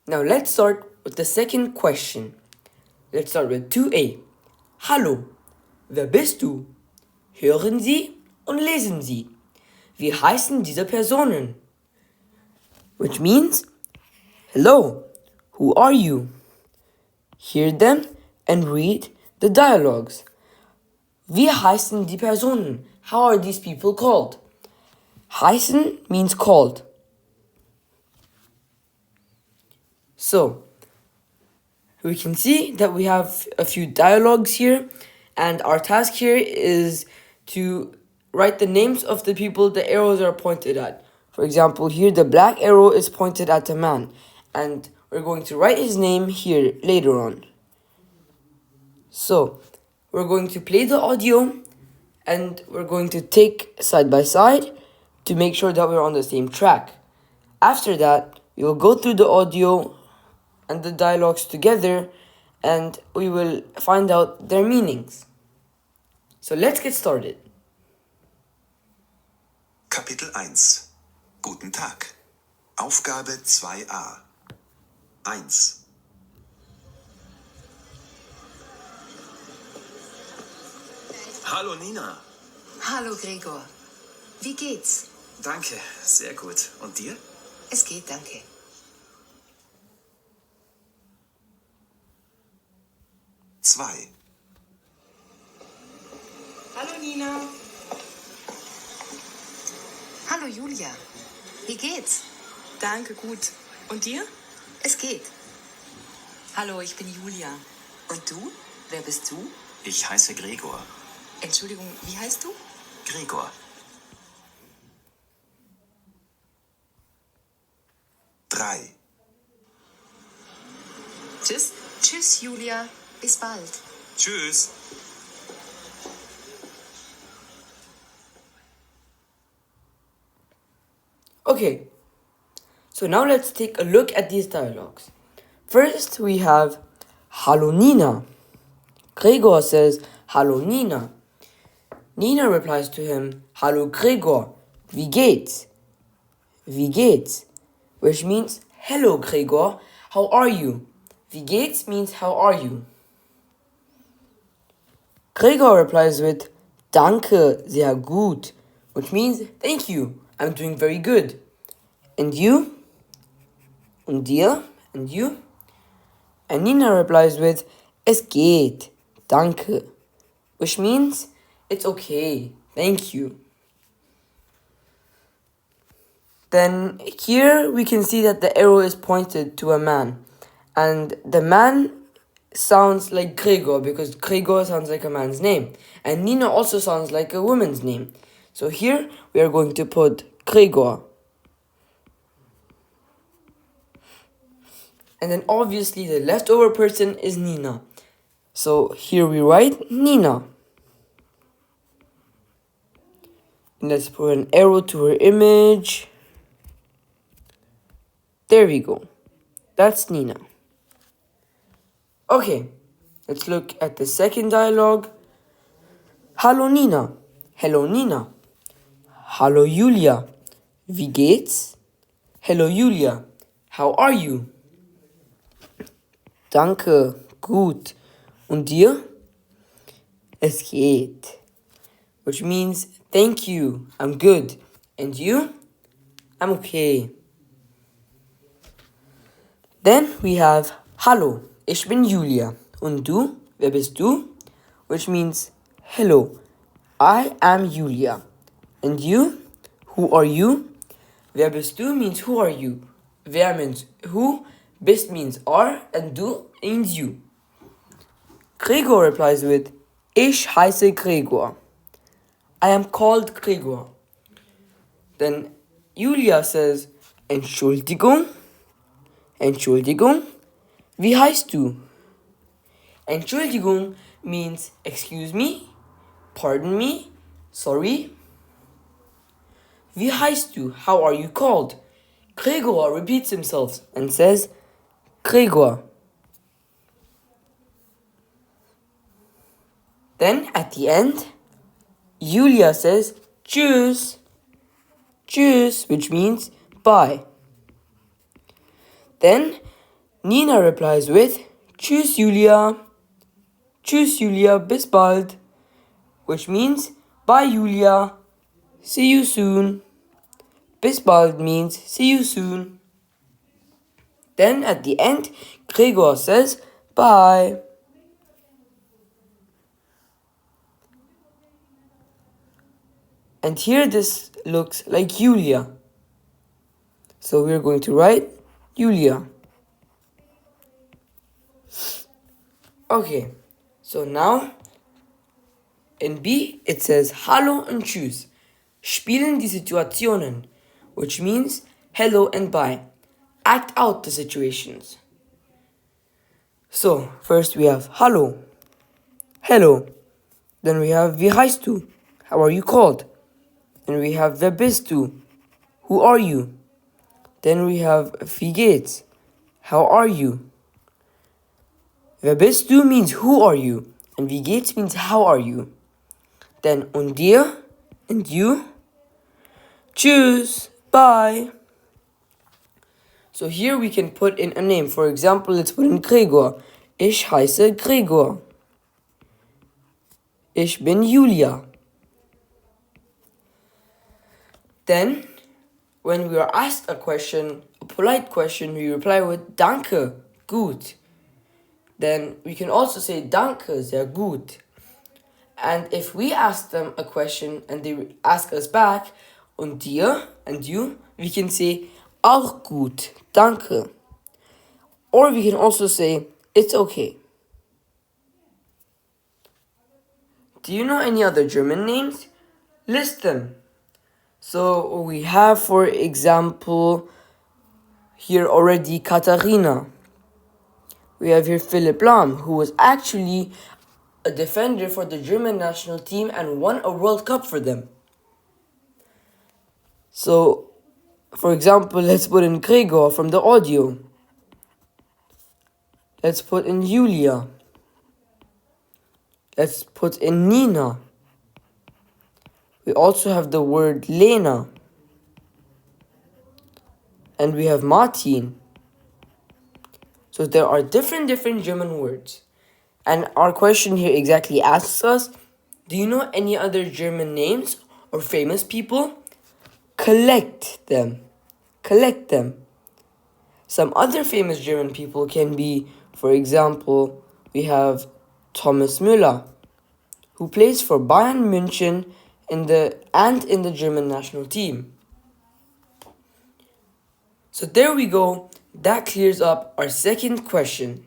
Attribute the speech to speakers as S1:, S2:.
S1: Now let's start with the second question. Let's start with 2a. Hallo, wer bist du? Hören Sie und lesen Sie. Wie heißen diese Personen? Which means, hello, who are you? Hear them and read the dialogues. Wie heißen die Personen? How are these people called? Heißen means called. So, we can see that we have a few dialogues here, and our task here is to write the names of the people the arrows are pointed at. For example, here the black arrow is pointed at a man, and we're going to write his name here later on. So, we're going to play the audio, and we're going to take side by side to make sure that we're on the same track. After that, we will go through the audio and the dialogues together, and we will find out their meanings. So let's get started.
S2: Kapitel 1. Guten Tag. Aufgabe 2a. 1.
S3: Hallo Nina.
S4: Hallo Gregor. Wie geht's?
S3: Danke, sehr gut. Und dir?
S4: Es geht, danke.
S2: 2.
S4: Hallo Nina. Hallo Julia. Wie geht's?
S5: Danke, gut. Und dir?
S4: Es geht.
S5: Hallo, ich bin Julia.
S4: Und du? Wer bist du?
S3: Ich heiße Gregor.
S5: Entschuldigung, wie heißt du?
S3: Gregor.
S2: 3.
S5: Tschüss.
S4: Tschüss Julia. Bis bald.
S3: Tschüss.
S1: Okay, so now let's take a look at these dialogues. First, we have Hallo Nina. Gregor says, Hallo Nina. Nina replies to him, Hallo Gregor. Wie geht's? Wie geht's? Which means, hello Gregor, how are you? Wie geht's means, how are you? Gregor replies with, Danke, sehr gut, which means, thank you, I'm doing very good. And you? Und dir? And you? And Nina replies with, Es geht, danke, which means, it's okay, thank you. Then here we can see that the arrow is pointed to a man. And the man sounds like Gregor because Gregor sounds like a man's name. And Nina also sounds like a woman's name. So here we are going to put Gregor. And then obviously the leftover person is Nina. So here we write Nina. And let's put an arrow to her image. There we go. That's Nina. Okay, let's look at the second dialogue. Hallo Nina. Hello Nina. Hallo Julia. Wie geht's? Hello Julia. How are you? Danke, gut. Und dir? Es geht. Which means, thank you, I'm good. And you? I'm okay. Then we have Hallo, ich bin Julia. Und du? Wer bist du? Which means, hello, I am Julia. And you? Who are you? Wer bist du means who are you. Wer means who, bist means are, and du means you. Gregor replies with, Ich heiße Gregor. I am called Gregor. Then Julia says, Entschuldigung. Entschuldigung. Wie heißt du? Entschuldigung means excuse me, pardon me, sorry. Wie heißt du? How are you called? Gregor repeats himself and says, Gregor. Then at the end, Julia says, Tschüss. Tschüss, which means bye. Then Nina replies with Tschüss, Julia. Tschüss, Julia, bis bald. Which means bye, Julia. See you soon. Bis bald means see you soon. Then at the end, Gregor says bye. And here this looks like Julia. So we're going to write Julia. Okay, so now in B it says Hallo und Tschüss. Spielen die Situationen, which means hello and bye. Act out the situations. So first we have Hallo. Hello. Then we have Wie heißt du? How are you called? Then we have Wer bist du? Who are you? Then we have Wie geht's? How are you? Wer bist du means who are you, and wie geht's means how are you. Then und dir and you. Tschüss, bye. So here we can put in a name. For example, let's put in Gregor. Ich heiße Gregor. Ich bin Julia. Then, when we are asked a question, a polite question, we reply with Danke, gut. Then we can also say Danke, sehr gut. And if we ask them a question and they ask us back, und dir and you, we can say auch gut, danke. Or we can also say it's okay. Do you know any other German names? List them. So we have, for example, here already Katharina. We have here Philipp Lahm, who was actually a defender for the German national team and won a World Cup for them. So, for example, let's put in Gregor from the audio. Let's put in Julia. Let's put in Nina. We also have the word Lena. And we have Martin. So there are different German words. And our question here exactly asks us, do you know any other German names or famous people? Collect them. Collect them. Some other famous German people can be, for example, we have Thomas Müller, who plays for Bayern München in the German national team. So there we go. That clears up our second question.